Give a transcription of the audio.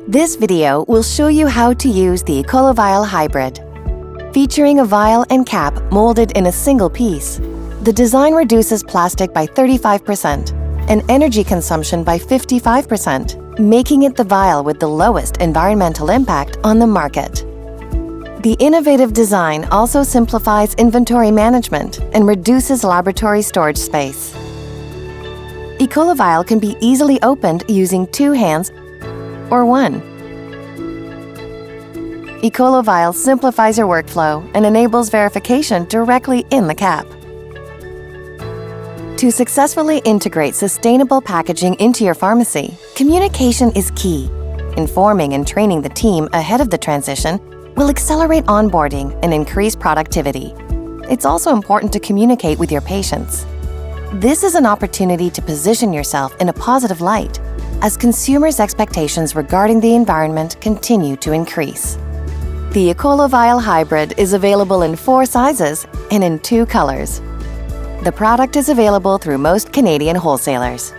This video will show you how to use the EcoloVial hybrid. Featuring a vial and cap molded in a single piece, the design reduces plastic by 35% and energy consumption by 55%, making it the vial with the lowest environmental impact on the market. The innovative design also simplifies inventory management and reduces laboratory storage space. EcoloVial can be easily opened using 2 hands or 1. EcoloVial simplifies your workflow and enables verification directly in the cap. To successfully integrate sustainable packaging into your pharmacy, communication is key. Informing and training the team ahead of the transition will accelerate onboarding and increase productivity. It's also important to communicate with your patients. This is an opportunity to position yourself in a positive light as consumers' expectations regarding the environment continue to increase. The EcoloVial hybrid is available in 4 sizes and in 2 colors. The product is available through most Canadian wholesalers.